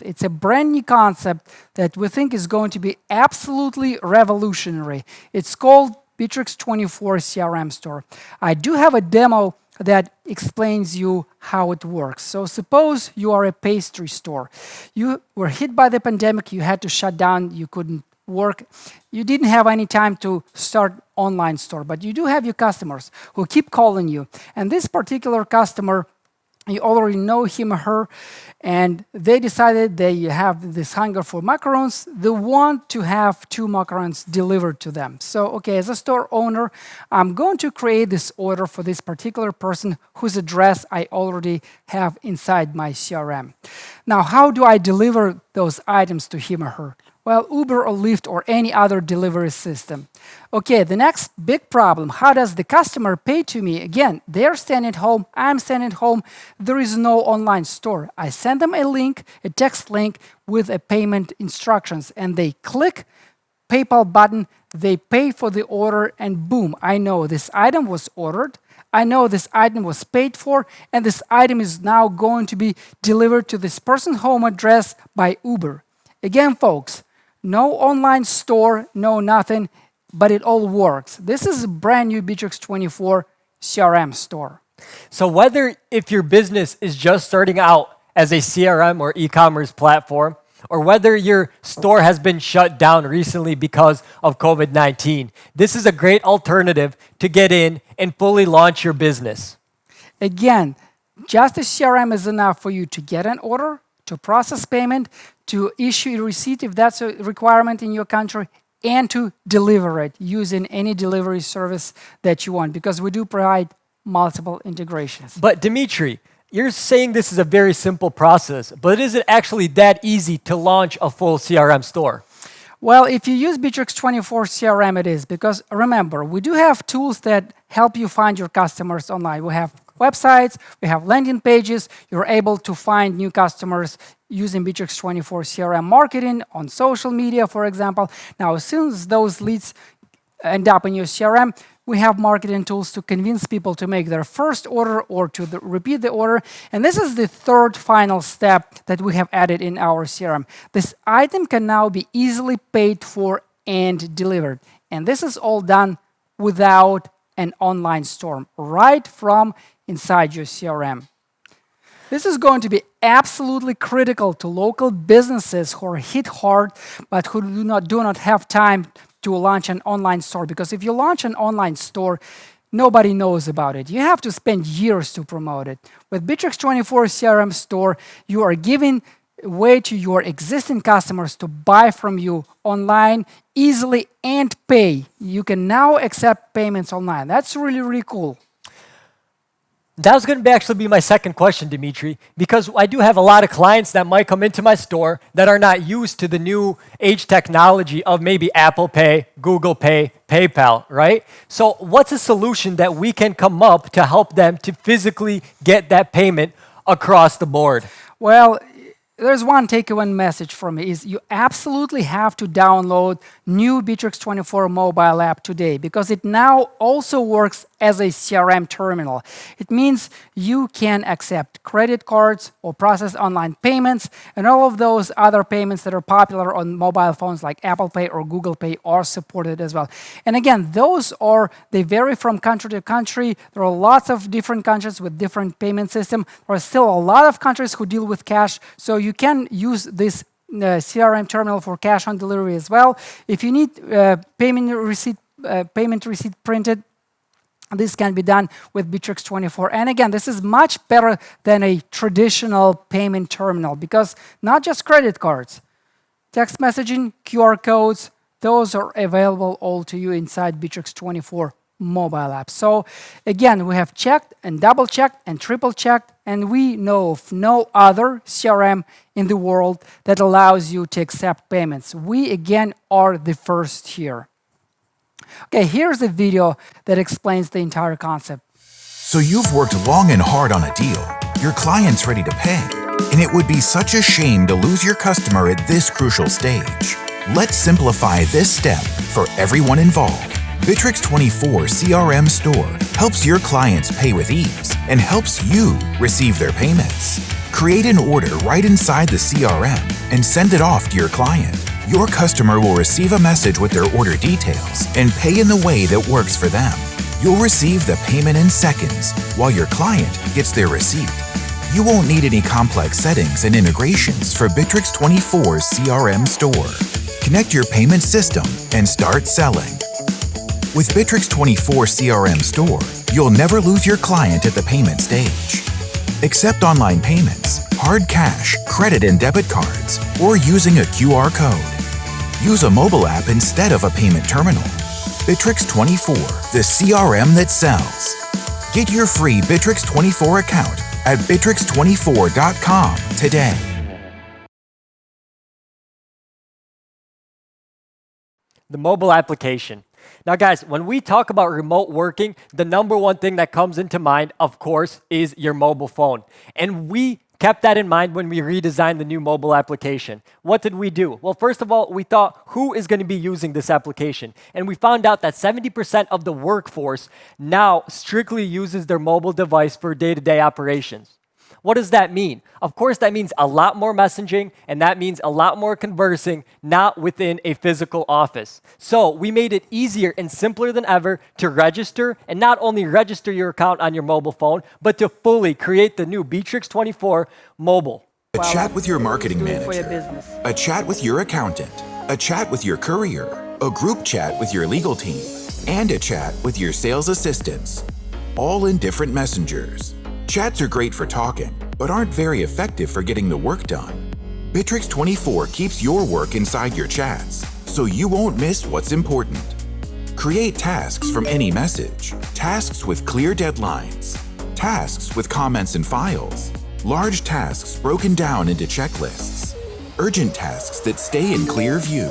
It's a brand new concept that we think is going to be absolutely revolutionary. It's called Bitrix24 CRM Store. I do have a demo that explains you how it works. So suppose you are a pastry store. You were hit by the pandemic, you had to shut down, you couldn't work. You didn't have any time to start online store, but you do have your customers who keep calling you. And this particular customer, you already know him or her, and they decided they have this hunger for macarons. They want to have 2 macarons delivered to them. So, okay, as a store owner, I'm going to create this order for this particular person whose address I already have inside my CRM. Now, how do I deliver those items to him or her? Well, Uber or Lyft or any other delivery system. Okay, the next big problem, how does the customer pay to me? Again, they're staying at home, I'm staying at home, there is no online store. I send them a link, a text link with a payment instructions, and they click PayPal button, they pay for the order, and boom, I know this item was ordered, I know this item was paid for, and this item is now going to be delivered to this person's home address by Uber. Again, folks, no online store, no nothing, but it all works. This is a brand new Bitrix24 CRM store. So whether if your business is just starting out as a CRM or e-commerce platform, or whether your store has been shut down recently because of COVID-19, this is a great alternative to get in and fully launch your business. Again, just a CRM is enough for you to get an order, to process payment, to issue a receipt if that's a requirement in your country, and to deliver it using any delivery service that you want, because we do provide multiple integrations. But Dmitry, you're saying this is a very simple process, but is it actually that easy to launch a full CRM store? Well, if you use Bitrix24 CRM, it is, because remember, we do have tools that help you find your customers online. We have websites, we have landing pages, you're able to find new customers using Bitrix24 CRM marketing on social media, for example. Now, as soon as those leads end up in your CRM, we have marketing tools to convince people to make their first order or to repeat the order. And this is the third final step that we have added in our CRM. This item can now be easily paid for and delivered. And this is all done without an online store, right from inside your CRM. This is going to be absolutely critical to local businesses who are hit hard, but who do not have time to launch an online store. Because if you launch an online store, nobody knows about it. You have to spend years to promote it. With Bitrix24 CRM Store, you are giving way to your existing customers to buy from you online easily and pay. You can now accept payments online. That's really, really cool. That was going to actually be my second question, Dmitry, because I do have a lot of clients that might come into my store that are not used to the new age technology of maybe Apple Pay, Google Pay, PayPal, right? So what's a solution that we can come up to help them to physically get that payment across the board? Well, there's one take-away message from me is you absolutely have to download new Bitrix24 mobile app today, because it now also works as a CRM terminal. It means you can accept credit cards or process online payments, and all of those other payments that are popular on mobile phones like Apple Pay or Google Pay are supported as well. And again, they vary from country to country. There are lots of different countries with different payment systems. There are still a lot of countries who deal with cash, so you can use this CRM terminal for cash on delivery as well. If you need payment receipt printed, this can be done with Bitrix24. And again, this is much better than a traditional payment terminal, because not just credit cards, text messaging, QR codes, those are available all to you inside Bitrix24 mobile app. So again, we have checked and double checked and triple checked, and we know of no other CRM in the world that allows you to accept payments. We again are the first here. Okay, here's a video that explains the entire concept. So you've worked long and hard on a deal. Your client's ready to pay, and it would be such a shame to lose your customer at this crucial stage. Let's simplify this step for everyone involved. Bitrix24 CRM Store helps your clients pay with ease and helps you receive their payments. Create an order right inside the CRM and send it off to your client. Your customer will receive a message with their order details and pay in the way that works for them. You'll receive the payment in seconds while your client gets their receipt. You won't need any complex settings and integrations for Bitrix24 CRM Store. Connect your payment system and start selling. With Bitrix24 CRM Store, you'll never lose your client at the payment stage. Accept online payments, hard cash, credit and debit cards, or using a QR code. Use a mobile app instead of a payment terminal. Bitrix24, the CRM that sells. Get your free Bitrix24 account at Bitrix24.com today. The mobile application. Now, guys, when we talk about remote working, the number one thing that comes into mind, of course, is your mobile phone. And we kept that in mind when we redesigned the new mobile application. What did we do? Well, first of all, we thought, who is going to be using this application? And we found out that 70% of the workforce now strictly uses their mobile device for day-to-day operations. What does that mean? Of course, that means a lot more messaging, and that means a lot more conversing, not within a physical office. So we made it easier and simpler than ever to register, and not only register your account on your mobile phone, but to fully create the new Bitrix24 mobile. A chat with your marketing For your manager, business. a chat with your accountant, a chat with your courier, a group chat with your legal team, and a chat with your sales assistants, all in different messengers. Chats are great for talking, but aren't very effective for getting the work done. Bitrix24 keeps your work inside your chats, so you won't miss what's important. Create tasks from any message, tasks with clear deadlines, tasks with comments and files, large tasks broken down into checklists, urgent tasks that stay in clear view.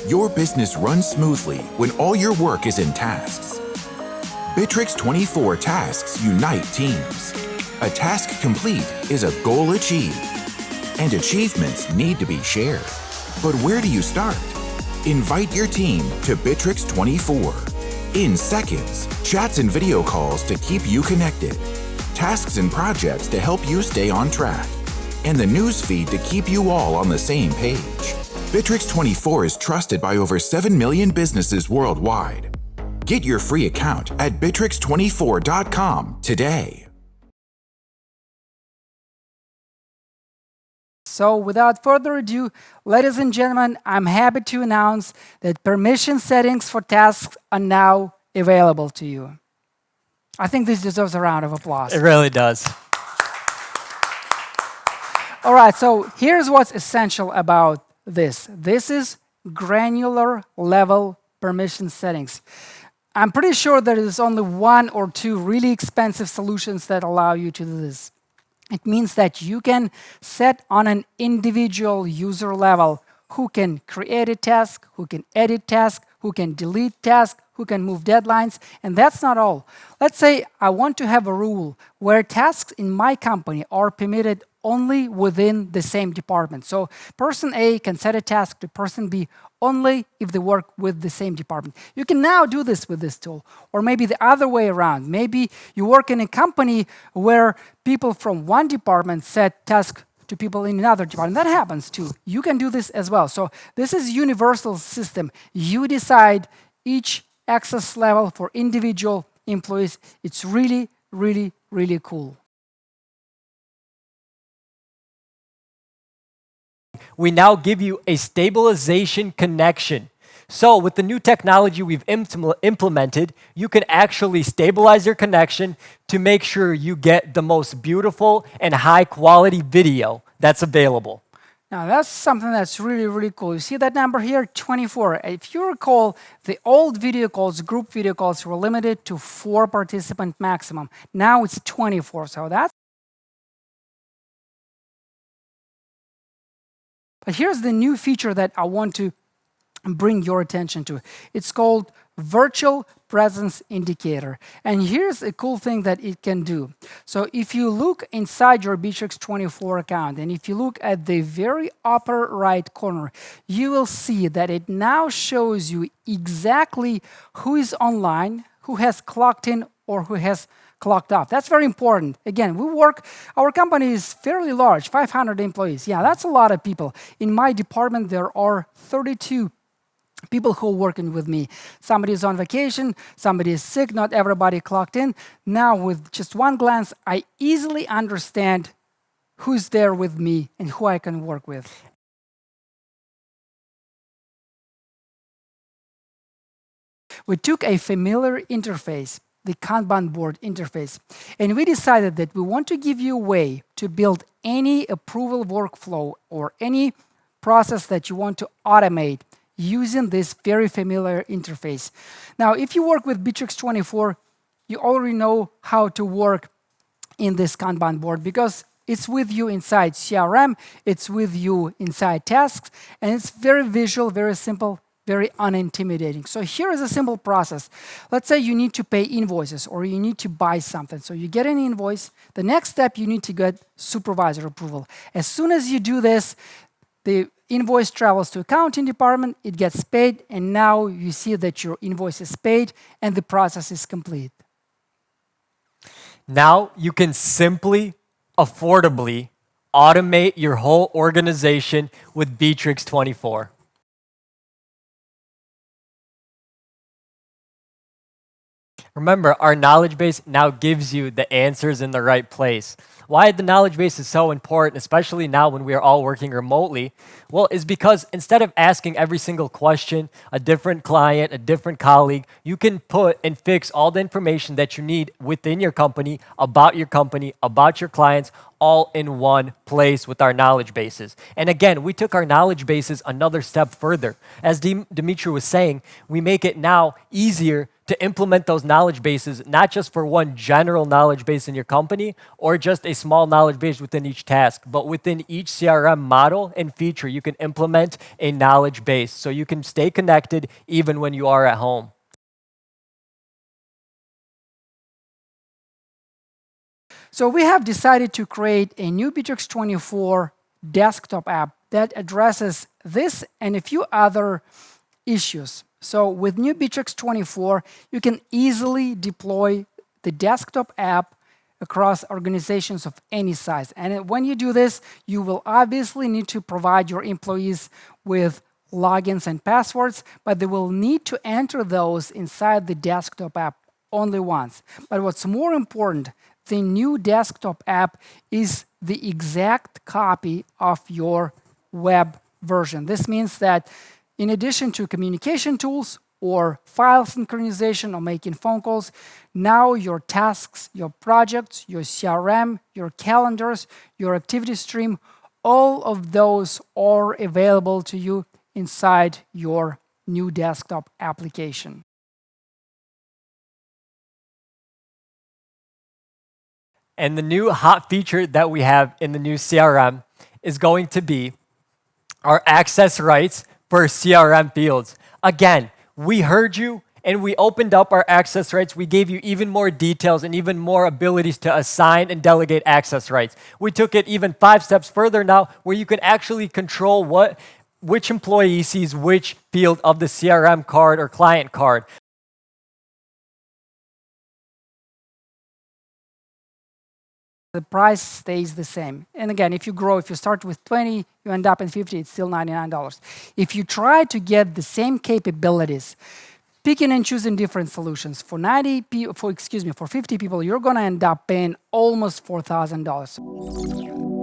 Your business runs smoothly when all your work is in tasks. Bitrix24 tasks unite teams. A task complete is a goal achieved. And achievements need to be shared. But where do you start? Invite your team to Bitrix24. In seconds, chats and video calls to keep you connected. Tasks and projects to help you stay on track. And the news feed to keep you all on the same page. Bitrix24 is trusted by over 7 million businesses worldwide. Get your free account at Bitrix24.com today. So without further ado, ladies and gentlemen, I'm happy to announce that permission settings for tasks are now available to you. I think this deserves a round of applause. It really does. All right, so here's what's essential about this. This is granular level permission settings. I'm pretty sure there is only one or two really expensive solutions that allow you to do this. It means that you can set on an individual user level who can create a task, who can edit task, who can delete task, who can move deadlines, and that's not all. Let's say I want to have a rule where tasks in my company are permitted only within the same department. So person A can set a task to person B only if they work with the same department. You can now do this with this tool, or maybe the other way around. Maybe you work in a company where people from one department set tasks to people in another department. That happens too. You can do this as well. So this is universal system. You decide each access level for individual employees. It's really, really, really cool. We now give you a stabilization connection. So with the new technology we've implemented, you can actually stabilize your connection to make sure you get the most beautiful and high quality video that's available. Now that's something that's really, really cool. You see that number here, 24. If you recall, the old video calls, group video calls, were limited to 4 participant maximum. Now it's 24, so that's. But here's the new feature that I want to bring your attention to. It's called virtual presence indicator. And here's a cool thing that it can do. So if you look inside your Bitrix24 account, and if you look at the very upper right corner, you will see that it now shows you exactly who is online, who has clocked in, or who has clocked off. That's very important. Again, our company is fairly large, 500 employees. Yeah, that's a lot of people. In my department, there are 32 people who are working with me. Somebody is on vacation, somebody is sick, not everybody clocked in. Now, with just one glance, I easily understand who's there with me and who I can work with. We took a familiar interface, the Kanban Board interface, and we decided that we want to give you a way to build any approval workflow or any process that you want to automate using this very familiar interface. Now, if you work with Bitrix24, you already know how to work in this Kanban board because it's with you inside CRM, it's with you inside tasks, and it's very visual, very simple, very unintimidating. So here is a simple process. Let's say you need to pay invoices or you need to buy something. So you get an invoice. The next step, you need to get supervisor approval. As soon as you do this, the invoice travels to accounting department, it gets paid, and now you see that your invoice is paid and the process is complete. Now you can simply, affordably automate your whole organization with Bitrix24. Remember, our knowledge base now gives you the answers in the right place. Why the knowledge base is so important, especially now when we are all working remotely, well, is because instead of asking every single question, a different client, a different colleague, you can put and fix all the information that you need within your company, about your clients, all in one place with our knowledge bases. And again, we took our knowledge bases another step further. As Dimitri was saying, we make it now easier to implement those knowledge bases, not just for one general knowledge base in your company or just a small knowledge base within each task, but within each CRM model and feature, you can implement a knowledge base so you can stay connected even when you are at home. So we have decided to create a new Bitrix24 desktop app that addresses this and a few other issues. So with new Bitrix24, you can easily deploy the desktop app across organizations of any size. And when you do this, you will obviously need to provide your employees with logins and passwords, but they will need to enter those inside the desktop app only once. But what's more important, the new desktop app is the exact copy of your web version. This means that in addition to communication tools or file synchronization or making phone calls, now your tasks, your projects, your CRM, your calendars, your activity stream, all of those are available to you inside your new desktop application. And the new hot feature that we have in the new CRM is going to be our access rights for CRM fields. Again, we heard you and we opened up our access rights. We gave you even more details and even more abilities to assign and delegate access rights. We took it even 5 steps further now where you can actually control which employee sees which field of the CRM card or client card. The price stays the same. And again, if you start with 20, you end up in 50, it's still $99. If you try to get the same capabilities, picking and choosing different solutions, for 50 people, you're gonna end up paying almost $4,000.